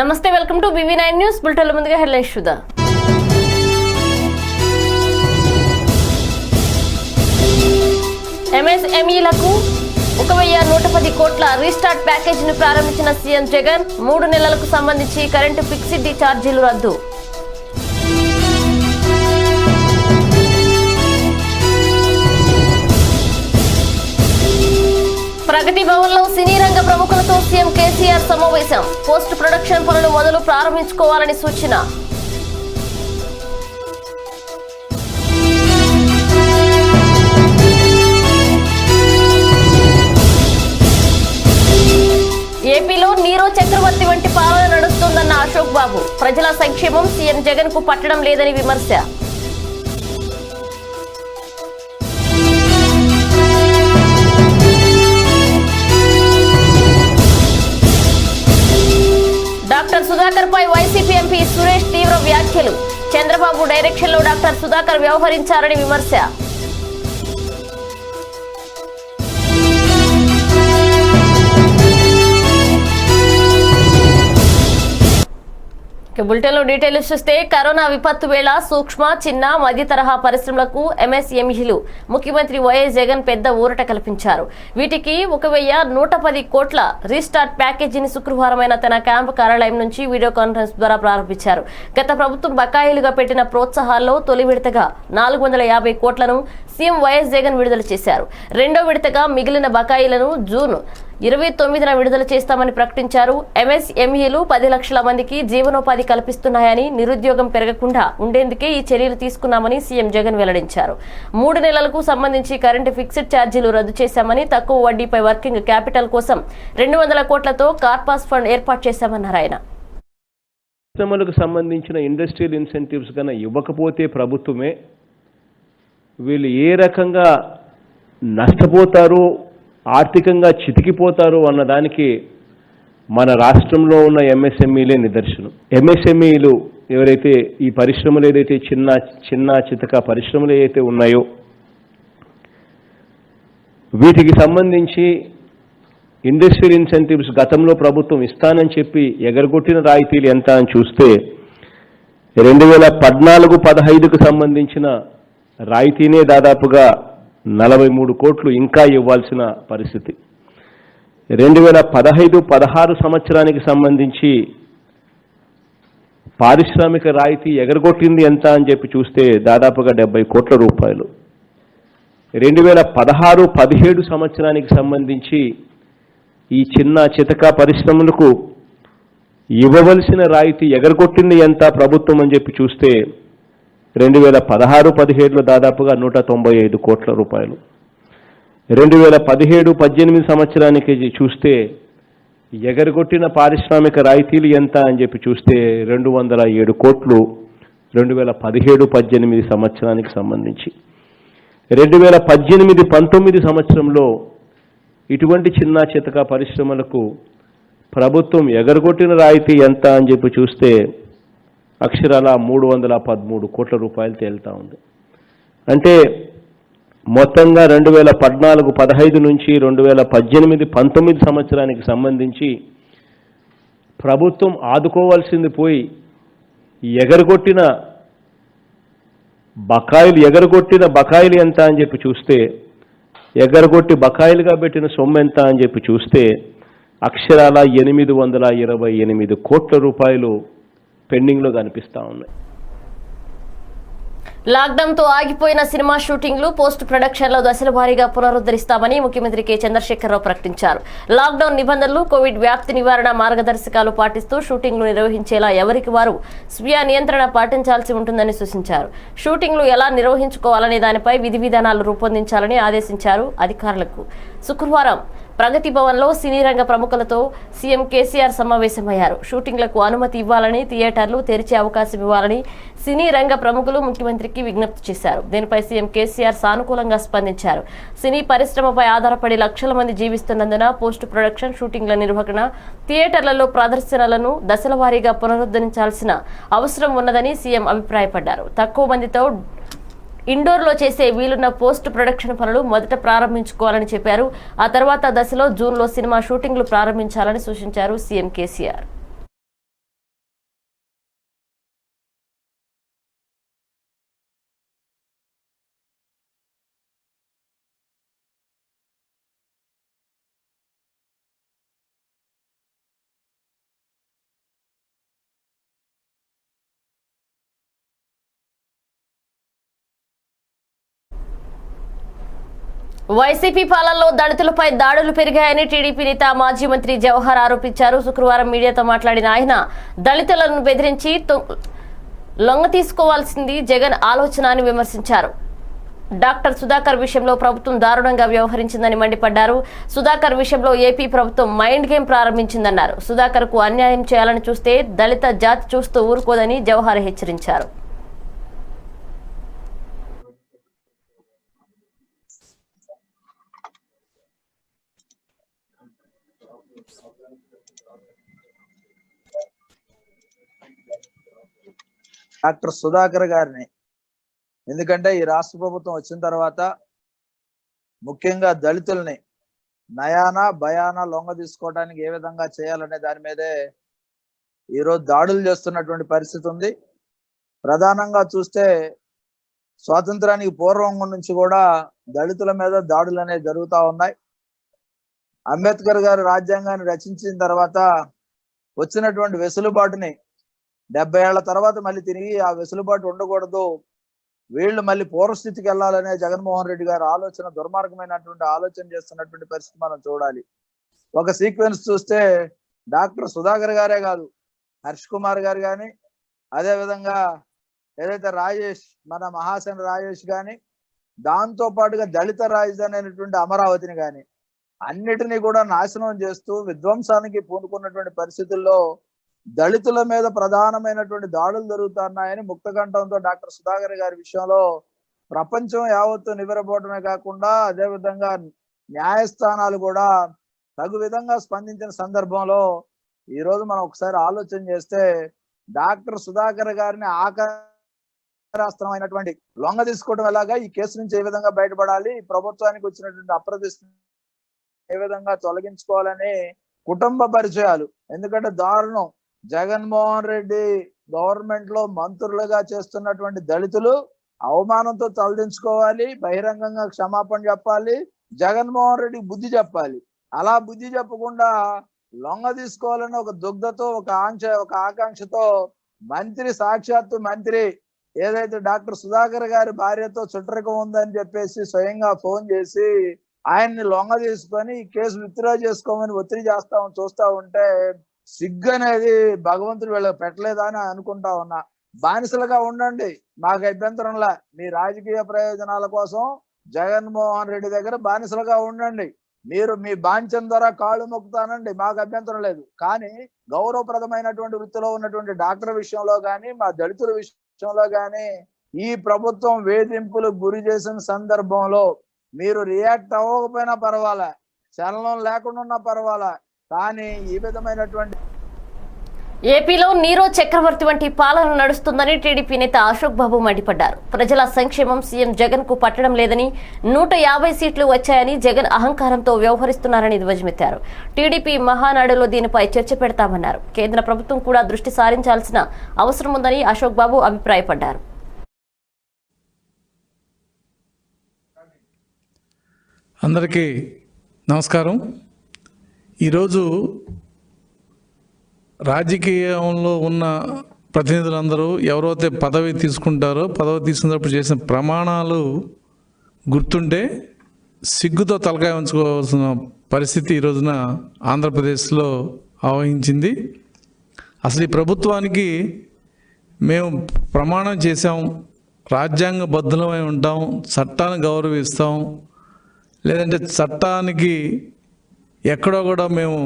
నమస్తే, welcome to BV9 news bulletin. ముందుగా headlines చూద్దాం. MSMEలకు 1110 కోట్ల రీస్టార్ట్ ప్యాకేజీని ప్రారంభించిన సీఎం జగన్. 3 నెలలకు సంబంధించి కరెంటు ఫిక్స్డ్ ఛార్జీలు రద్దు. ప్రగతి భవన్లో సినీ రంగ ప్రముఖులతో సీఎం కేసీఆర్ సమావేశం. పోస్ట్ ప్రొడక్షన్ పనులు మొదలు ప్రారంభించుకోవాలని సూచన. ఏపీలో నీరో చక్రవర్తి వంటి పాలన నడుస్తోందన్న అశోక్ బాబు. ప్రజల సంక్షేమం సీఎం జగన్ కు పట్టడం లేదని విమర్శ. డాక్టర్ సుధాకర్ పై వైసీపీ ఎంపీ సురేష్ తీవ్ర వ్యాఖ్యలు. చంద్రబాబు డైరెక్షన్ లో డాక్టర్ సుధాకర్ వ్యవహరించారని విమర్శ. బులెటిన్లో డీటెయిల్స్ చూస్తే, కరోనా విపత్తు వేళ సూక్ష్మ, చిన్న, మధ్య తరహా పరిశ్రమలకు MSMEలు ముఖ్యమంత్రి వైఎస్ జగన్ పెద్ద ఊరట కల్పించారు. వీటికి 1110 కోట్ల రీస్టార్ట్ ప్యాకేజీని శుక్రవారం తన క్యాంపు కార్యాలయం నుంచి వీడియో కాన్ఫరెన్స్ ద్వారా ప్రారంభించారు. గత ప్రభుత్వం బకాయిలుగా పెట్టిన ప్రోత్సాహాల్లో తొలి విడతగా 450 కోట్లను సీఎం వైఎస్ జగన్ విడుదల చేశారు. రెండో విడతగా మిగిలిన బకాయిలను జూన్ 29న విడుదల చేస్తామని ప్రకటించారు. MSMEలు 10 లక్షల మందికి జీవనోపాధి కల్పిస్తున్నాయని, నిరుద్యోగం పెరగకుండా ఉండేందుకే ఈ చర్యలు తీసుకున్నామని సీఎం జగన్ వెల్లడించారు. 3 నెలలకు సంబంధించి కరెంటు ఫిక్స్డ్ ఛార్జీలు రద్దు చేశామని, తక్కువ వడ్డీపై వర్కింగ్ క్యాపిటల్ కోసం 200 కోట్లతో కార్పాస్ ఫండ్ ఏర్పాటు చేశామన్నారు ఆయన. పరిశ్రమలకు సంబంధించిన ఇండస్ట్రియల్ ఇన్సెంటివ్స్ కన్నా ఇవ్వకపోతే ప్రభుత్వమే వీళ్ళు ఏ రకంగా నష్టపోతారో, ఆర్థికంగా చితికిపోతారు అన్నదానికి మన రాష్ట్రంలో ఉన్న MSMEలే నిదర్శనం. MSMEలు ఎవరైతే ఈ పరిశ్రమలు ఏదైతే చిన్న చితక పరిశ్రమలు ఏదైతే ఉన్నాయో వీటికి సంబంధించి ఇండస్ట్రియల్ ఇన్సెంటివ్స్ గతంలో ప్రభుత్వం ఇస్తానని చెప్పి ఎగరగొట్టిన రాయితీలు ఎంత అని చూస్తే 2014-15కు సంబంధించిన రాయితీనే దాదాపుగా 43 కోట్లు ఇంకా ఇవ్వాల్సిన పరిస్థితి. 2015-16 సంవత్సరానికి సంబంధించి పారిశ్రామిక రాయితీ ఎగరగొట్టింది ఎంత అని చెప్పి చూస్తే దాదాపుగా 70 కోట్ల రూపాయలు. 2016-17 సంవత్సరానికి సంబంధించి ఈ చిన్న చితక పరిశ్రమలకు ఇవ్వవలసిన రాయితీ ఎగరగొట్టింది ఎంత ప్రభుత్వం అని చెప్పి చూస్తే 2016-17లో దాదాపుగా 195 కోట్ల రూపాయలు. 2017-18 సంవత్సరానికి చూస్తే ఎగరగొట్టిన పారిశ్రామిక రాయితీలు ఎంత అని చెప్పి చూస్తే 207 కోట్లు 2017-18 సంవత్సరానికి సంబంధించి. 2018-19 సంవత్సరంలో ఇటువంటి చిన్న చితక పరిశ్రమలకు ప్రభుత్వం ఎగరగొట్టిన రాయితీ ఎంత అని చెప్పి చూస్తే అక్షరాల 313 కోట్ల రూపాయలు తేలుతా ఉంది. అంటే మొత్తంగా 2014-15 నుంచి 2018-19 సంవత్సరానికి సంబంధించి ప్రభుత్వం ఆదుకోవాల్సింది పోయి ఎగరగొట్టిన బకాయిలు ఎంత అని చెప్పి చూస్తే, ఎగరగొట్టి బకాయిలుగా పెట్టిన సొమ్ము ఎంత అని చెప్పి చూస్తే అక్షరాల 828 కోట్ల రూపాయలు పెండింగ్లో కనిపిస్తా ఉన్నాయి. లాక్డౌన్ తో ఆగిపోయిన సినిమా షూటింగ్లు, పోస్ట్ ప్రొడక్షన్ లో దశల వారీగా పునరుద్ధరిస్తామని ముఖ్యమంత్రి కె చంద్రశేఖరరావు ప్రకటించారు. లాక్డౌన్ నిబంధనలు, కోవిడ్ వ్యాప్తి నివారణ మార్గదర్శకాలు పాటిస్తూ షూటింగ్లు నిర్వహించేలా ఎవరికి వారు స్వీయ నియంత్రణ పాటించాల్సి ఉంటుందని సూచించారు. షూటింగ్లు ఎలా నిర్వహించుకోవాలనే దానిపై విధి విధానాలు రూపొందించాలని ఆదేశించారు అధికారులకు. శుక్రవారం ప్రగతి భవన్లో సినీ రంగ ప్రముఖులతో సీఎం కేసీఆర్ సమావేశమయ్యారు. షూటింగ్లకు అనుమతి ఇవ్వాలని, థియేటర్లు తెరిచే అవకాశం ఇవ్వాలని సినీ రంగ ప్రముఖులు ముఖ్యమంత్రికి విజ్ఞప్తి చేశారు. దీనిపై సీఎం కేసీఆర్ సానుకూలంగా స్పందించారు. సినీ పరిశ్రమపై ఆధారపడి లక్షల మంది జీవిస్తున్నందున పోస్ట్ ప్రొడక్షన్, షూటింగ్ల నిర్వహణ, థియేటర్లలో ప్రదర్శనలను దశల వారీగా పునరుద్ధరించాల్సిన అవసరం ఉన్నదని సీఎం అభిప్రాయపడ్డారు. తక్కువ మందితో ఇండోర్లో చేసే వీలున్న పోస్ట్ ప్రొడక్షన్ పనులు మొదట ప్రారంభించుకోవాలని చెప్పారు. ఆ తర్వాత దశలో జూన్లో సినిమా షూటింగ్లు ప్రారంభించాలని సూచించారు సీఎం కేసీఆర్. వైసీపీ పాలనలో దళితులపై దాడులు పెరిగాయని టీడీపీ నేత మాజీ మంత్రి జవహర్ ఆరోపించారు. శుక్రవారం మీడియాతో మాట్లాడిన ఆయన దళితులను బెదిరించి లొంగ తీసుకోవాల్సింది జగన్ ఆలోచన అని విమర్శించారు. డాక్టర్ సుధాకర్ విషయంలో ప్రభుత్వం దారుణంగా వ్యవహరించిందని మండిపడ్డారు. సుధాకర్ విషయంలో ఏపీ ప్రభుత్వం మైండ్ గేమ్ ప్రారంభించిందన్నారు. సుధాకర్ కు అన్యాయం చేయాలని చూస్తే దళిత జాతి చూస్తూ ఊరుకోదని జవహర్ హెచ్చరించారు. డాక్టర్ సుధాకర్ గారిని, ఎందుకంటే ఈ రాష్ట్ర ప్రభుత్వం వచ్చిన తర్వాత ముఖ్యంగా దళితుల్ని నయానా భయానా లొంగ తీసుకోవడానికి ఏ విధంగా చేయాలనే దాని మీదే ఈరోజు దాడులు చేస్తున్నటువంటి పరిస్థితి ఉంది. ప్రధానంగా చూస్తే స్వాతంత్రానికి పూర్వం నుంచి కూడా దళితుల మీద దాడులు అనేవి జరుగుతూ ఉన్నాయి. అంబేద్కర్ గారు రాజ్యాంగాన్ని రచించిన తర్వాత వచ్చినటువంటి వెసులుబాటుని 70 ఏళ్ల తర్వాత మళ్ళీ తిరిగి ఆ వెసులుబాటు ఉండకూడదు, వీళ్ళు మళ్ళీ పూర్వస్థితికి వెళ్ళాలనే జగన్మోహన్ రెడ్డి గారు ఆలోచన, దుర్మార్గమైనటువంటి ఆలోచన చేస్తున్నటువంటి పరిస్థితి మనం చూడాలి. ఒక సీక్వెన్స్ చూస్తే డాక్టర్ సుధాకర్ గారే కాదు, హర్ష్ కుమార్ గారు కానీ, అదేవిధంగా ఏదైతే రాజేష్, మన మహాసేన రాజేష్ కానీ, దాంతో పాటుగా దళిత రాజధాని అయినటువంటి అమరావతిని కానీ అన్నిటినీ కూడా నాశనం చేస్తూ విధ్వంసానికి పూనుకున్నటువంటి పరిస్థితుల్లో దళితుల మీద ప్రధానమైనటువంటి దాడులు జరుగుతున్నాయని ముక్తకంఠంతో డాక్టర్ సుధాకర్ గారి విషయంలో ప్రపంచం యావత్తు నివ్వెరపోవడమే కాకుండా అదేవిధంగా న్యాయస్థానాలు కూడా తగు విధంగా స్పందించిన సందర్భంలో ఈరోజు మనం ఒకసారి ఆలోచన చేస్తే డాక్టర్ సుధాకర్ గారిని ఆకారాస్త్రం అయినటువంటి లొంగ తీసుకోవడం ఎలాగా, ఈ కేసు నుంచి ఏ విధంగా బయటపడాలి, ప్రభుత్వానికి వచ్చినటువంటి అప్రదిష్ట ఏ విధంగా తొలగించుకోవాలని కుటుంబ పరిచయాలు, ఎందుకంటే దారుణం, జగన్మోహన్ రెడ్డి గవర్నమెంట్ లో మంత్రులుగా చేస్తున్నటువంటి దళితులు అవమానంతో తలదించుకోవాలి, బహిరంగంగా క్షమాపణ చెప్పాలి, జగన్మోహన్ రెడ్డికి బుద్ధి చెప్పాలి. అలా బుద్ధి చెప్పకుండా లొంగ తీసుకోవాలని ఒక దుగ్ధతో, ఒక ఆకాంక్షతో మంత్రి, సాక్షాత్తు మంత్రి ఏదైతే డాక్టర్ సుధాకర్ గారి భార్యతో చుట్టరికం ఉందని చెప్పేసి స్వయంగా ఫోన్ చేసి ఆయన్ని లొంగ తీసుకొని కేసు విత్డ్రా చేసుకోమని ఒత్తిడి చూస్తా ఉంటే సిగ్గు అనేది భగవంతుడు వీళ్ళకి పెట్టలేదా అని అనుకుంటా ఉన్నా. బానిసలుగా ఉండండి, మాకు అభ్యంతరంలా, మీ రాజకీయ ప్రయోజనాల కోసం జగన్మోహన్ రెడ్డి దగ్గర బానిసలుగా ఉండండి, మీరు మీ బాంఛం ద్వారా కాళ్ళు మొక్కుతానండి, మాకు అభ్యంతరం లేదు. కానీ గౌరవప్రదమైనటువంటి వృత్తిలో ఉన్నటువంటి డాక్టర్ విషయంలో కానీ, మా దళితుల విషయంలో కానీ ఈ ప్రభుత్వం వేధింపులకు గురి చేసిన సందర్భంలో మీరు రియాక్ట్ అవ్వకపోయినా పర్వాలా, చలనం లేకుండా ఉన్నా పర్వాలా, కానీ ఈ విధమైనటువంటి ఏపీలో నీరో చక్రవర్తి వంటి పాలన నడుస్తుందని టీడీపీ నేత అశోక్ బాబు మండిపడ్డారు. ప్రజల సంక్షేమం సీఎం జగన్ కు పట్టడం లేదని, 150 సీట్లు వచ్చాయని జగన్ అహంకారంతో వ్యవహరిస్తున్నారని ధ్వజమెత్తారు. టీడీపీ మహానాడులో దీనిపై చర్చ పెడతామన్నారు. కేంద్ర ప్రభుత్వం కూడా దృష్టి సారించాల్సిన అవసరం ఉందని అశోక్ బాబు అభిప్రాయపడ్డారు. అందరికీ నమస్కారం. ఈరోజు రాజకీయంలో ఉన్న ప్రతినిధులందరూ ఎవరైతే పదవి తీసుకుంటారో, పదవి తీసుకున్నప్పుడు చేసిన ప్రమాణాలు గుర్తుంటే సిగ్గుతో తలకాయ ఉంచుకోవాల్సిన పరిస్థితి ఈ రోజున ఆంధ్రప్రదేశ్లో ఆవహించింది. అసలు ఈ ప్రభుత్వానికి మేము ప్రమాణం చేసాం, రాజ్యాంగబద్ధమై ఉంటాం, చట్టాన్ని గౌరవిస్తాం, లేదంటే చట్టానికి ఎక్కడో కూడా మేము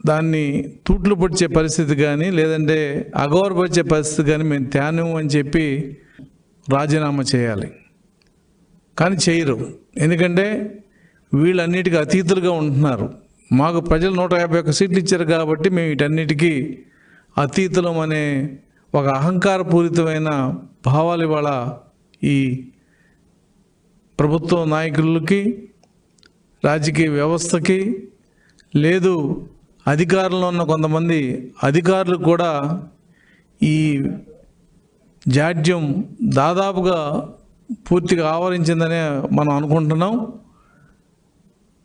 దాన్ని తూట్లు పొడిచే పరిస్థితి కానీ, లేదంటే అగౌరవపరిచే పరిస్థితి కానీ మేము తేను అని చెప్పి రాజీనామా చేయాలి. కానీ చేయరు, ఎందుకంటే వీళ్ళన్నిటికీ అతీతులుగా ఉంటున్నారు. మాకు ప్రజలు 151 సీట్లు ఇచ్చారు కాబట్టి మేము వీటన్నిటికీ అతీతులం అనే ఒక అహంకారపూరితమైన భావాలు ఇవాళ ఈ ప్రభుత్వ నాయకులకి, రాజకీయ వ్యవస్థకి, లేదు అధికారంలో ఉన్న కొంతమంది అధికారులు కూడా ఈ జాడ్యం దాదాపుగా పూర్తిగా ఆవరించిందనే మనం అనుకుంటున్నాం.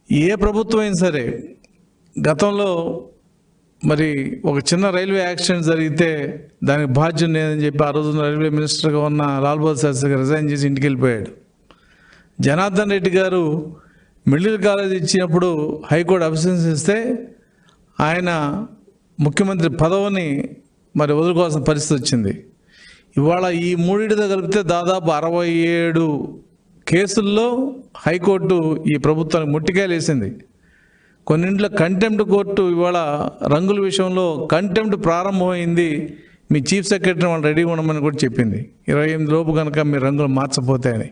ఏ ప్రభుత్వం అయినా సరే గతంలో మరి ఒక చిన్న రైల్వే యాక్సిడెంట్ జరిగితే దానికి బాధ్యత లేదని చెప్పి ఆ రోజున రైల్వే మినిస్టర్గా ఉన్న లాల్ బహదూర్ శాస్త్రి గారు రిజైన్ చేసి ఇంటికి వెళ్ళిపోయాడు. జనార్దన్ రెడ్డి గారు మిడిల్ కాలేజ్ ఇచ్చినప్పుడు హైకోర్టు అబ్సెన్స్ ఇస్తే ఆయన ముఖ్యమంత్రి పదవిని మరి వదులుకోవాల్సిన పరిస్థితి వచ్చింది. ఇవాళ ఈ మూడింటితో కలిపితే దాదాపు 67 కేసుల్లో హైకోర్టు ఈ ప్రభుత్వానికి ముట్టికాయలు వేసింది. కొన్నింట్లో కంటెంప్ట్ కోర్టు ఇవాళ రంగుల విషయంలో కంటెంప్ట్ ప్రారంభమైంది, మీ చీఫ్ సెక్రటరీ వాళ్ళు రెడీగా ఉండమని కూడా చెప్పింది. 28 లోపు కనుక మీరు రంగులు మార్చపోతే అని.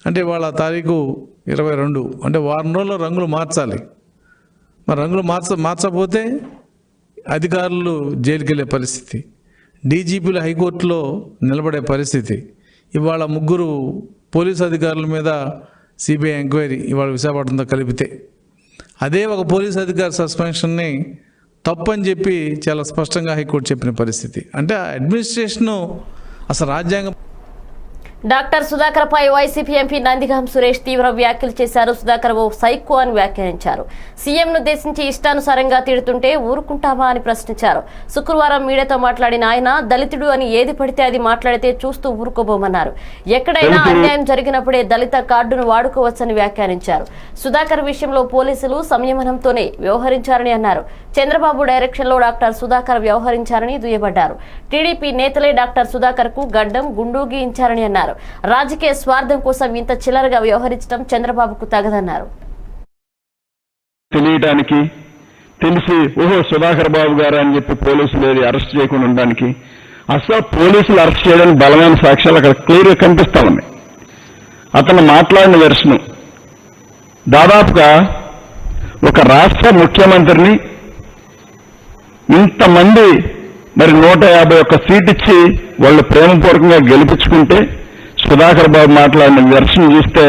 అంటే ఇవాళ తారీఖు 22, అంటే వారం రోజుల్లో రంగులు మార్చాలి. మరి రంగులు మార్చకపోతే అధికారులు జైలుకి వెళ్ళే పరిస్థితి, డీజీపీలు హైకోర్టులో నిలబడే పరిస్థితి. ఇవాళ 3 పోలీసు అధికారుల మీద సిబిఐ ఎంక్వైరీ ఇవాళ విశాఖపట్నంతో కలిపితే, అదే ఒక పోలీసు అధికారి సస్పెన్షన్ని తప్పని చెప్పి చాలా స్పష్టంగా హైకోర్టు చెప్పిన పరిస్థితి. అంటే అడ్మినిస్ట్రేషను అసలు రాజ్యాంగం. డాక్టర్ సుధాకర్ పై వైసీపీ ఎంపీ నందిగాం సురేష్ తీవ్ర వ్యాఖ్యలు చేశారు. సుధాకర్ ఓ సైకో అని వ్యాఖ్యానించారు. సీఎంను ఉద్దేశించి ఇష్టానుసారంగా తిడుతుంటే ఊరుకుంటామా అని ప్రశ్నించారు. శుక్రవారం మీడియాతో మాట్లాడిన ఆయన దళితుడు అని ఏది పడితే అది మాట్లాడితే చూస్తూ ఊరుకోబోమన్నారు. ఎక్కడైనా అన్యాయం జరిగినప్పుడే దళిత కార్డును వాడుకోవచ్చని వ్యాఖ్యానించారు. సుధాకర్ విషయంలో పోలీసులు సంయమనంతోనే వ్యవహరించారని అన్నారు. చంద్రబాబు డైరెక్షన్లో డాక్టర్ సుధాకర్ వ్యవహరించారని దుయ్యబడ్డారు. టీడీపీ నేతలే డాక్టర్ సుధాకర్ కు గడ్డం గుండు గీయించారని అన్నారు. రాజకీయ స్వార్థం కోసం ఇంత చిల్లరగా వ్యవహరించడం చంద్రబాబుకు తగదన్నారు. తెలియటానికి తెలిసి ఓహో సుధాకర్ బాబు గారు అని చెప్పి పోలీసులు అరెస్ట్ చేయకుండా ఉండడానికి, అసలు పోలీసులు అరెస్ట్ చేయడానికి బలమైన సాక్ష్యాలు అక్కడ క్లియర్గా కనిపిస్తా ఉన్నాయి. అతను మాట్లాడిన వెర్షను దాదాపుగా ఒక రాష్ట్ర ముఖ్యమంత్రిని ఇంతమంది మరి 151 సీట్ ఇచ్చి వాళ్ళు ప్రేమపూర్వకంగా గెలిపించుకుంటే సుధాకర్ బాబు మాట్లాడిన వెర్షన్ చూస్తే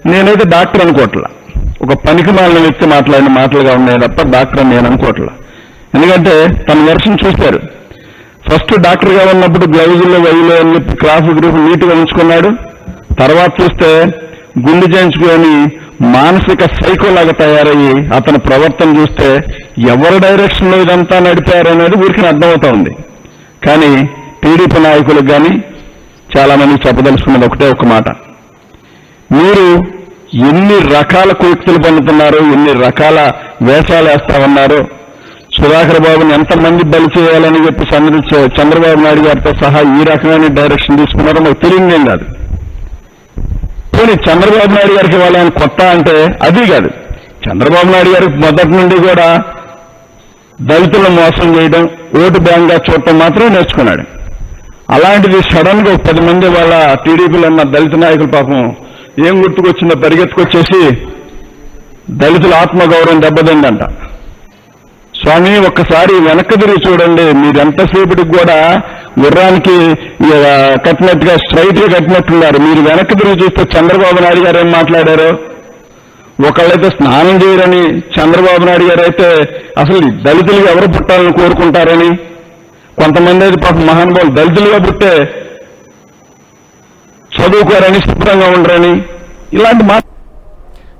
నేనైతే డాక్టర్ అనుకోవట్లా, ఒక పనికిమాలిన వ్యక్తి మాట్లాడిన మాటలుగా ఉన్నాయి తప్ప డాక్టర్ అని నేను అనుకోవట్లా. ఎందుకంటే తన వెర్షన్ చూశారు. ఫస్ట్ డాక్టర్గా ఉన్నప్పుడు గ్లౌజుల్లో వైలో అని చెప్పి క్రాఫ్ గ్రూప్ నీట్గా ఉంచుకున్నాడు. తర్వాత చూస్తే గుండె చేయించుకొని మానసిక సైకోలాగా తయారయ్యి అతని ప్రవర్తన చూస్తే ఎవరి డైరెక్షన్లో ఇదంతా నడిపారనేది వీరికి అర్థమవుతా ఉంది. కానీ టీడీపీ నాయకులకు కానీ చాలా మంది చెప్పదలుచుకున్నది ఒకటే ఒక మాట, మీరు ఎన్ని రకాల కుయుక్తులు పొందుతున్నారో, ఎన్ని రకాల వేషాలు వేస్తా ఉన్నారో, సుధాకర్ బాబుని ఎంతమంది బలి చేయాలని చెప్పి చంద్రబాబు నాయుడు గారితో సహా ఈ రకమైన డైరెక్షన్ తీసుకున్నారో మాకు తెలియదేం కాదు. పోనీ చంద్రబాబు నాయుడు గారికి వాళ్ళని కొత్త అంటే అది కాదు. చంద్రబాబు నాయుడు గారికి మొదటి నుండి కూడా దళితులను మోసం చేయడం, ఓటు బ్యాంక్గా చూడటం మాత్రమే నేర్చుకున్నాడు. అలాంటిది సడన్ గా 10 మంది వాళ్ళ టీడీపీలో ఉన్న దళిత నాయకులు పాపం ఏం గుర్తుకొచ్చిందో పరిగెత్తుకొచ్చేసి దళితుల ఆత్మగౌరవం దెబ్బతిందంట. స్వామి ఒక్కసారి వెనక్కి తిరిగి చూడండి, మీరు ఎంతసేపటికి కూడా గుర్రానికి కట్టినట్టుగా స్ట్రైట్ గా కట్టినట్టున్నారు. మీరు వెనక్కి తిరిగి చూస్తే చంద్రబాబు నాయుడు గారు ఏం మాట్లాడారు, ఒకళ్ళైతే స్నానం చేయరని, చంద్రబాబు నాయుడు గారు అయితే అసలు దళితులుగా ఎవరు పుట్టాలని కోరుకుంటారని, కొంతమంది అయితే పాపం మహానుభావులు దళితులుగా పుట్టే చదువుకోరని, శుభ్రంగా ఉండరని, ఇలాంటి మాట.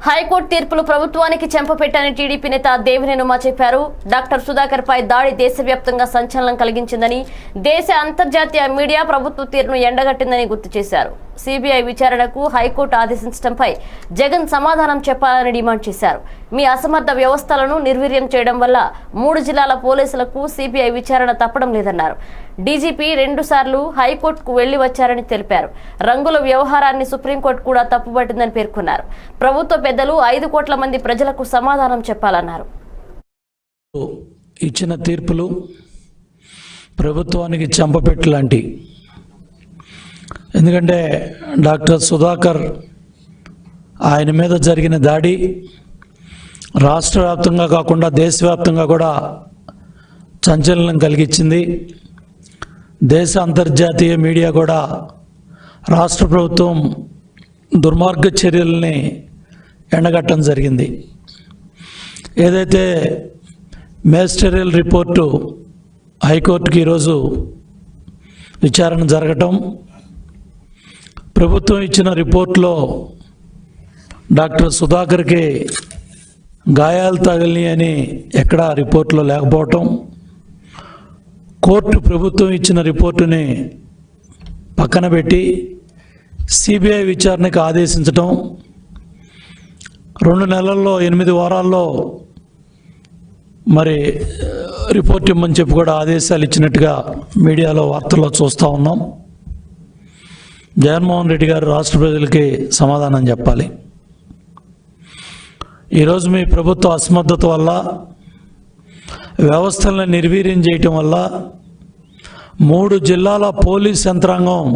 హైకోర్టు తీర్పులు ప్రభుత్వానికి చెంపపెట్టని టీడీపీ నేత దేవినేని ఉమా చెప్పారు. డాక్టర్ సుధాకర్ పై దాడి దేశవ్యాప్తంగా సంచలనం కలిగించిందని, దేశ అంతర్జాతీయ మీడియా ప్రభుత్వ తీరును ఎండగట్టిందని గుర్తు చేశారు. సిబిఐ విచారణకు హైకోర్టు ఆదేశించడంపై జగన్ సమాధానం చెప్పాలని డిమాండ్ చేశారు. మీ అసమర్థ వ్యవస్థలను నిర్వీర్యం చేయడం వల్ల 3 జిల్లాల పోలీసులకు సిబిఐ విచారణ తప్పడం లేదన్నారు. డీజీపీ 2 సార్లు హైకోర్టుకు వెళ్లి వచ్చారని తెలిపారు. రంగుల వ్యవహారాన్ని సుప్రీంకోర్టు కూడా తప్పుపట్టిందని పేర్కొన్నారు. ప్రభుత్వ పెద్దలు 5 కోట్ల మంది ప్రజలకు సమాధానం చెప్పాలన్నారు. ఇచ్చిన తీర్పులు ప్రభుత్వానికి చెంపపెట్టు లాంటి. ఎందుకంటే డాక్టర్ సుధాకర్ ఆయన మీద జరిగిన దాడి రాష్ట్ర వ్యాప్తంగా కాకుండా దేశవ్యాప్తంగా కూడా సంచలనం కలిగించింది. దేశ అంతర్జాతీయ మీడియా కూడా రాష్ట్ర ప్రభుత్వం దుర్మార్గ చర్యల్ని ఎండగట్టడం జరిగింది. ఏదైతే మేజిస్ట్రియల్ రిపోర్టు హైకోర్టుకి ఈరోజు విచారణ జరగటం, ప్రభుత్వం ఇచ్చిన రిపోర్ట్లో డాక్టర్ సుధాకర్కి గాయాలు తగిలినాయి అని ఎక్కడా రిపోర్ట్లో లేకపోవటం, కోర్టు ప్రభుత్వం ఇచ్చిన రిపోర్టుని పక్కన పెట్టి సిబిఐ విచారణకు ఆదేశించటం, 2 నెలల్లో 8 వారాల్లో మరి రిపోర్ట్ ఇమ్మని చెప్పి కూడా ఆదేశాలు ఇచ్చినట్టుగా మీడియాలో వార్తల్లో చూస్తూ ఉన్నాం. జగన్మోహన్ రెడ్డి గారు రాష్ట్ర ప్రజలకి సమాధానం చెప్పాలి. ఈరోజు మీ ప్రభుత్వ అసమర్థత వల్ల, వ్యవస్థలను నిర్వీర్యం చేయటం వల్ల 3 జిల్లాల పోలీస్ యంత్రాంగం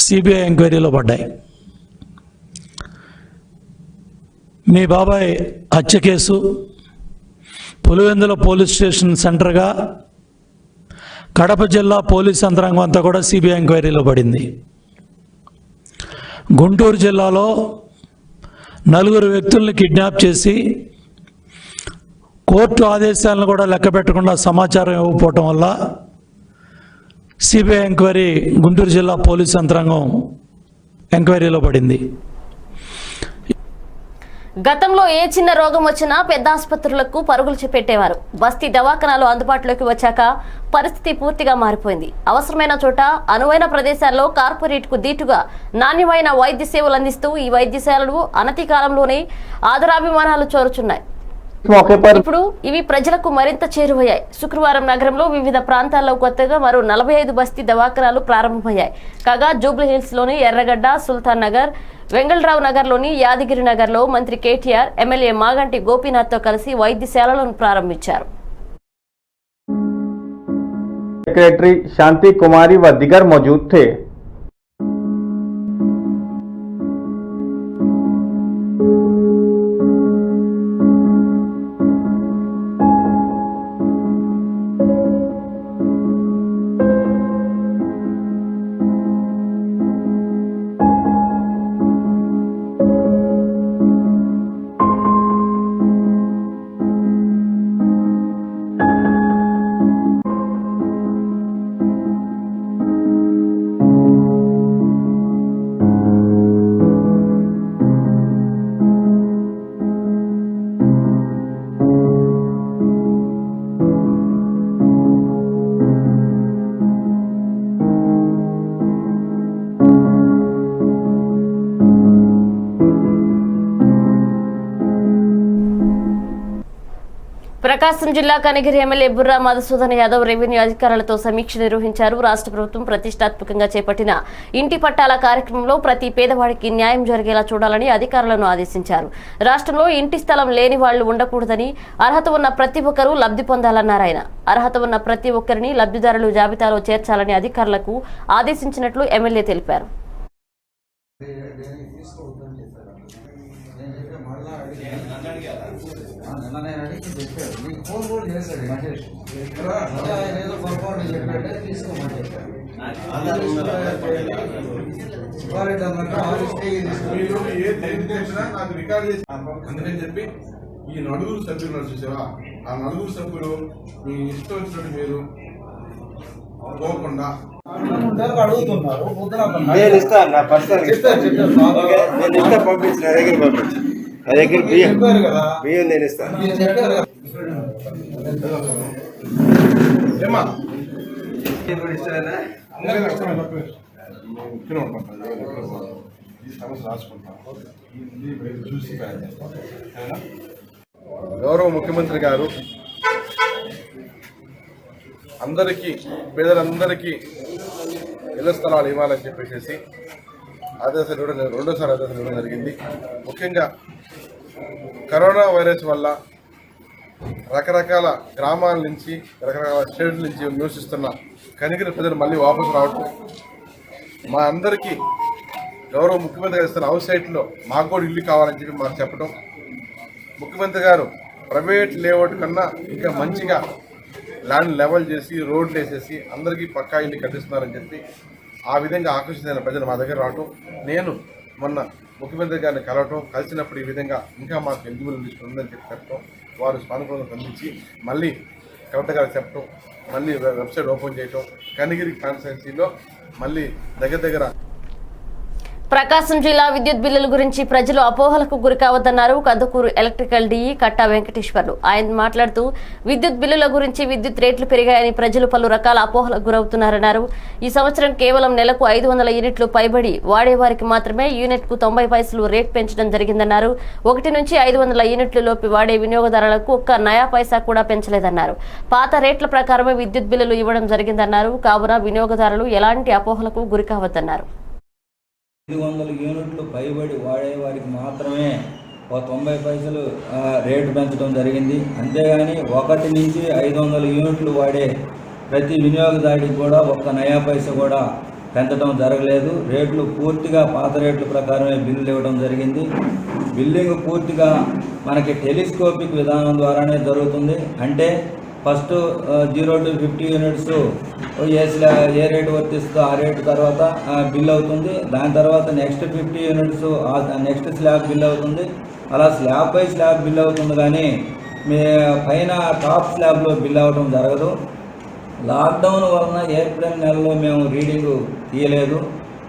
సిబిఐ ఎంక్వైరీలో పడ్డాయి. మీ బాబాయ్ హత్య కేసు పులివెందుల పోలీస్ స్టేషన్ సెంటర్గా కడప జిల్లా పోలీస్ యంత్రాంగం అంతా కూడా సిబిఐ ఎంక్వైరీలో పడింది. గుంటూరు జిల్లాలో 4 వ్యక్తుల్ని కిడ్నాప్ చేసి కోర్టు ఆదేశాలను కూడా లెక్క పెట్టకుండా సమాచారం ఇవ్వకపోవటం వల్ల సిబిఐ ఎంక్వైరీ గుంటూరు జిల్లా పోలీస్ యంత్రాంగం ఎంక్వైరీలో పడింది. గతంలో ఏ చిన్న రోగం వచ్చినా పెద్ద ఆసుపత్రులకు పరుగులు పెట్టేవారు. బస్తీ దవాఖానాలు అందుబాటులోకి వచ్చాక పరిస్థితి పూర్తిగా మారిపోయింది. అవసరమైన చోట, అనువైన ప్రదేశాల్లో కార్పొరేట్కు దీటుగా నాణ్యమైన వైద్య సేవలు అందిస్తూ ఈ వైద్యశాలలు అనతి కాలంలోనే ఆదరాభిమానాలు చోరుచున్నాయి. ఇప్పుడు ఇవి ప్రజలకు మరింత చేరువయ్యాయి. శుక్రవారం నగరంలో వివిధ ప్రాంతాల్లో కొత్తగా మరో 45 బస్తీ దవాఖానాలు ప్రారంభమయ్యాయి. కాగా జూబ్లీహిల్స్ లోని ఎర్రగడ్డ, సుల్తాన్ నగర్, వెంగళరావు నగర్లోని యాదగిరి నగర్లో మంత్రి కేటీఆర్, ఎమ్మెల్యే మాగంటి గోపీనాథ్తో కలిసి వైద్యశాలలను ప్రారంభించారు. सेक्रेटरी शांति कुमारी व दिगर मौजूद थे। ప్రకాశం జిల్లా కనిగిరి ఎమ్మెల్యే బుర్రా మధుసూదన్ యాదవ్ రెవెన్యూ అధికారులతో సమీక్ష నిర్వహించారు. రాష్ట్ర ప్రభుత్వం ప్రతిష్టాత్మకంగా చేపట్టిన ఇంటి పట్టాల కార్యక్రమంలో ప్రతి పేదవాడికి న్యాయం జరిగేలా చూడాలని అధికారులను ఆదేశించారు. రాష్ట్రంలో ఇంటి స్థలం లేని వాళ్లు ఉండకూడదని, అర్హత ఉన్న ప్రతి ఒక్కరూ లబ్ధి పొందాలన్నారు ఆయన. అర్హత ఉన్న ప్రతి ఒక్కరిని లబ్ధిదారులు జాబితాలో చేర్చాలని అధికారులకు ఆదేశించినట్లు ఎమ్మెల్యే తెలిపారు. అందుకని చెప్పి ఈ 4 సభ్యులు చూసావా, ఆ 4 సభ్యులు మీ ఇష్టం వచ్చినట్టు మీరు పోకుండా అడుగుతున్నారు. నేను ఇస్తాను, నా పర్సనల్ నేను ఇస్తా, పంపించిన దగ్గర పంపించు, నా దగ్గర బియ్యం నేను ఇస్తాను. ఏమా గౌరవ ముఖ్యమంత్రి గారు అందరికీ, పేదలందరికీ ఇళ్ల స్థలాలు ఇవ్వాలని చెప్పేసి ఆదేశాలు ఇవ్వడం, రెండోసారి ఆదేశాలు ఇవ్వడం జరిగింది. ముఖ్యంగా కరోనా వైరస్ వల్ల రకరకాల గ్రామాల నుంచి, రకరకాల స్టేట్ల నుంచి నివసిస్తున్న కనిగిరి ప్రజలు మళ్ళీ వాపసు రావటం, మా అందరికీ గౌరవ ముఖ్యమంత్రి గారు ఇస్తున్న హౌస్ సైట్లో మాకు కూడా ఇల్లు కావాలని చెప్పి మాకు చెప్పడం, ముఖ్యమంత్రి గారు ప్రైవేట్ లేఅవుట్ కన్నా ఇంకా మంచిగా ల్యాండ్ లెవెల్ చేసి, రోడ్లు వేసేసి అందరికీ పక్కా ఇల్లు కట్టిస్తున్నారని చెప్పి ఆ విధంగా ఆకర్షితులైన ప్రజలు మా దగ్గర రావటం, నేను మొన్న ముఖ్యమంత్రి గారిని కలవటం, కలిసినప్పుడు ఈ విధంగా ఇంకా మాకు ఎలిజిబుల్ లిస్ట్ ఉందని చెప్పి చెప్పడం, వారు సానుకూలంగా స్పందించి మళ్ళీ కలెక్టర్ గారికి చెప్పడం, మళ్ళీ వెబ్సైట్ ఓపెన్ చేయటం, కనిగిరి కాన్స్టిట్యున్సీలో మళ్ళీ దగ్గర ప్రకాశం జిల్లా విద్యుత్ బిల్లుల గురించి ప్రజలు అపోహలకు గురికావద్దన్నారు కందుకూరు ఎలక్ట్రికల్ డీఈ కట్టా వెంకటేశ్వర్లు. ఆయన మాట్లాడుతూ విద్యుత్ బిల్లుల గురించి విద్యుత్ రేట్లు పెరిగాయని ప్రజలు పలు రకాల అపోహలకు గురవుతున్నారన్నారు. ఈ సంవత్సరం కేవలం నెలకు 500 యూనిట్లు పైబడి వాడేవారికి మాత్రమే యూనిట్కు 90 పైసలు రేట్ పెంచడం జరిగిందన్నారు. 1 నుంచి 500 యూనిట్లు లోపు వాడే వినియోగదారులకు ఒక్క నయా పైసా కూడా పెంచలేదన్నారు. పాత రేట్ల ప్రకారమే విద్యుత్ బిల్లులు ఇవ్వడం జరిగిందన్నారు. కావున వినియోగదారులు ఎలాంటి అపోహలకు గురికావద్దన్నారు. 500 యూనిట్లు పైబడి వాడేవారికి మాత్రమే 90 పైసలు రేటు పెంచడం జరిగింది. అంతేగాని 1 నుంచి 500 యూనిట్లు వాడే ప్రతి వినియోగదారుడికి కూడా ఒక్క నయా పైసా కూడా పెంచడం జరగలేదు. రేట్లు పూర్తిగా పాత రేట్ల ప్రకారమే బిల్లులు ఇవ్వడం జరిగింది. బిల్లింగ్ పూర్తిగా మనకి టెలిస్కోపిక్ విధానం ద్వారానే జరుగుతుంది. అంటే ఫస్ట్ 0 to 50 యూనిట్స్ ఏ రేటు వర్తిస్తుందో ఆ రేటు తర్వాత బిల్ అవుతుంది. దాని తర్వాత next 50 units next slab bill అవుతుంది. అలా స్లాబ్ బై స్లాబ్ బిల్ అవుతుంది. కానీ పైన టాప్ స్లాబ్లో బిల్ అవ్వడం జరగదు. లాక్డౌన్ వలన ఏప్రిల్ నెలలో మేము రీడింగ్ తీయలేదు.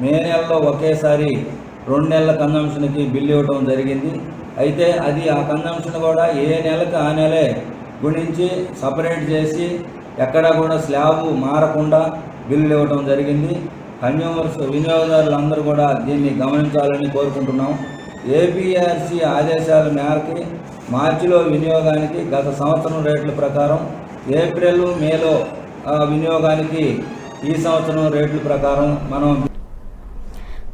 మే నెలలో ఒకేసారి 2 నెలల కన్జంప్షన్కి బిల్ ఇవ్వడం జరిగింది. అయితే అది ఆ కన్జంప్షన్ కూడా ఏ నెలకు ఆ నెలే గురించి సపరేట్ చేసి ఎక్కడా కూడా స్లాబ్ మారకుండా బిల్లులు ఇవ్వడం జరిగింది. కన్జ్యూమర్స్ వినియోగదారులందరూ కూడా దీన్ని గమనించాలని కోరుకుంటున్నాం. ఏపీఆర్సీ ఆదేశాల మేరకు మార్చిలో వినియోగానికి గత సంవత్సరం రేట్ల ప్రకారం, ఏప్రిల్ మేలో వినియోగానికి ఈ సంవత్సరం రేట్ల ప్రకారం మనం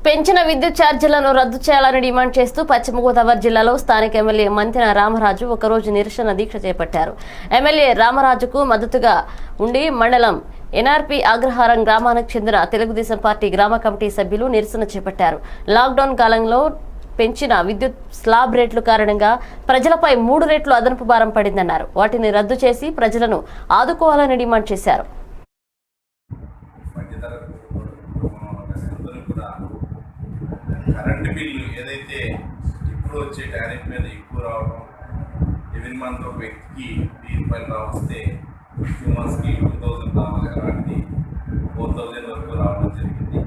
పెంచిన విద్యుత్ ఛార్జీలను రద్దు చేయాలని డిమాండ్ చేస్తూ పశ్చిమ గోదావరి జిల్లాలో స్థానిక ఎమ్మెల్యే మంతెన రామరాజు ఒకరోజు నిరసన దీక్ష చేపట్టారు. ఎమ్మెల్యే రామరాజుకు మద్దతుగా ఉండి మండలం ఎన్ఆర్పీ అగ్రహారం గ్రామానికి చెందిన తెలుగుదేశం పార్టీ గ్రామ కమిటీ సభ్యులు నిరసన చేపట్టారు. లాక్డౌన్ కాలంలో పెంచిన విద్యుత్ స్లాబ్ రేట్లు కారణంగా ప్రజలపై 3 రెట్లు అదనపు భారం పడిందన్నారు. వాటిని రద్దు చేసి ప్రజలను ఆదుకోవాలని డిమాండ్ చేశారు. కరెంటు బిల్లు ఏదైతే ఇప్పుడు వచ్చే టారిఫ్ మీద ఎక్కువ రావడం, ఎవరి మంత్ ఒక వ్యక్తికి 1000 రూపాయలు రావస్తే 2 మంత్స్కి 2000 రావాలి. అలాంటిది 4000 వరకు రావడం జరిగింది.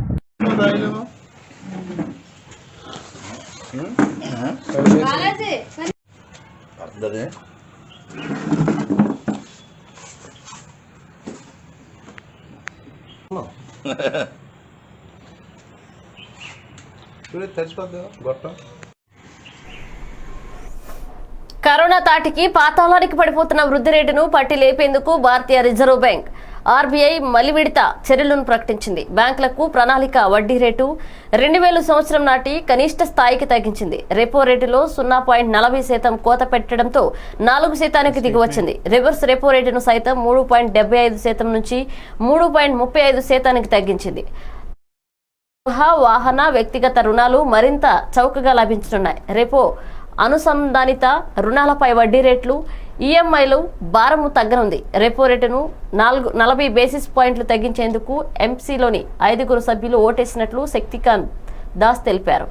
కరోనా తాటికి పాతాళానికి పడిపోతున్న వృద్ధి రేటును పట్టి లేపేందుకు భారతీయ రిజర్వ్ బ్యాంక్ ఆర్బీఐ మలి విడత చర్యలను ప్రకటించింది. బ్యాంకులకు ప్రణాళిక వడ్డీ రేటు 2000 సంవత్సరం నాటి కనిష్ట స్థాయికి తగ్గించింది. రెపో రేటులో 0.40% కోత పెట్టడంతో 4% దిగివచ్చింది. రివర్స్ రెపో రేటును సైతం 3.75% నుంచి 3.35% తగ్గించింది. గృహ, వాహన, వ్యక్తిగత రుణాలు మరింత చౌకగా లభించనున్నాయి. రెపో అనుసంధానిత రుణాలపై వడ్డీ రేట్లు, ఈఎంఐలు భారము తగ్గనుంది. రెపో రేటును 40 బేసిస్ పాయింట్లు తగ్గించేందుకు ఎంసీలోని 5 సభ్యులు ఓటేసినట్లు శక్తికాంత్ దాస్ తెలిపారు.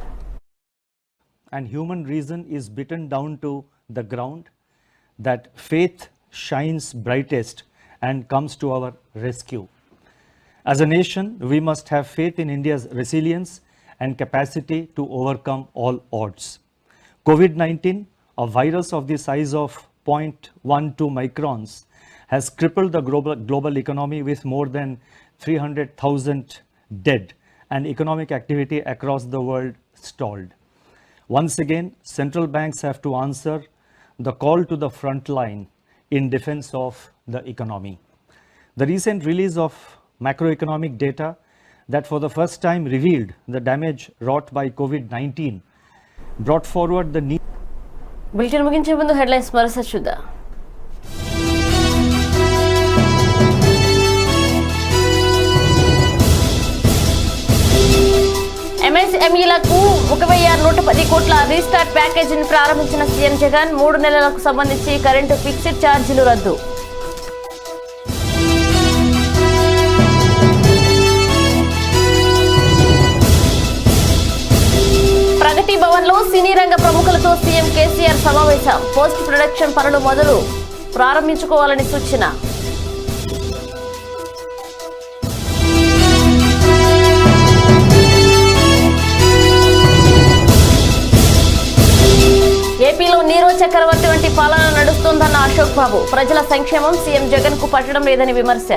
And human reason is beaten down to the ground, that faith shines brightest and comes to our rescue. As a nation, we must have faith in India's resilience and capacity to overcome all odds. COVID-19, a virus of the size of 0.12 microns, has crippled the global economy with more than 300,000 dead and economic activity across the world stalled. Once again, central banks have to answer the call to the front line in defense of the economy. The recent release of macroeconomic data that for the first time revealed the damage wrought by COVID-19 brought forward the need. Bulletin ముగించే ముందు headlines మరోసారి చూద్దాం. ఎంఎస్ఎంఈలకు 1110 కోట్ల restart ప్యాకేజీని ప్రారంభించిన CM Jagan. 3 నెలలకు సంబంధించి current fixed ఛార్జీలు రద్దు. ప్రగతి భవన్ లో సినీ రంగ ప్రముఖులతో సీఎం కేసీఆర్ సమావేశం. పోస్ట్ ప్రొడక్షన్ పనులు ప్రారంభించుకోవాలని సూచన. చక్రవర్తి వంటి పాలన నడుస్తోందన్న అశోక్ బాబు. ప్రజల సంక్షేమం సీఎం జగన్ కు పట్టడం లేదని విమర్శ.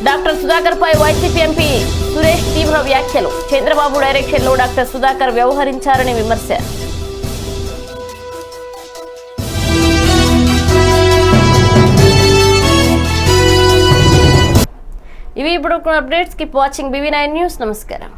డాక్టర్ సుధాకర్ పై వైసీపీ ఎంపీ సురేష్ తీవ్ర వ్యాఖ్యలు. చంద్రబాబు డైరెక్షన్ లో డాక్టర్ సుధాకర్ వ్యవహరించారని విమర్శ. ఇవి ఇప్పుడు updates. Keep watching BV9 news. నమస్కారం.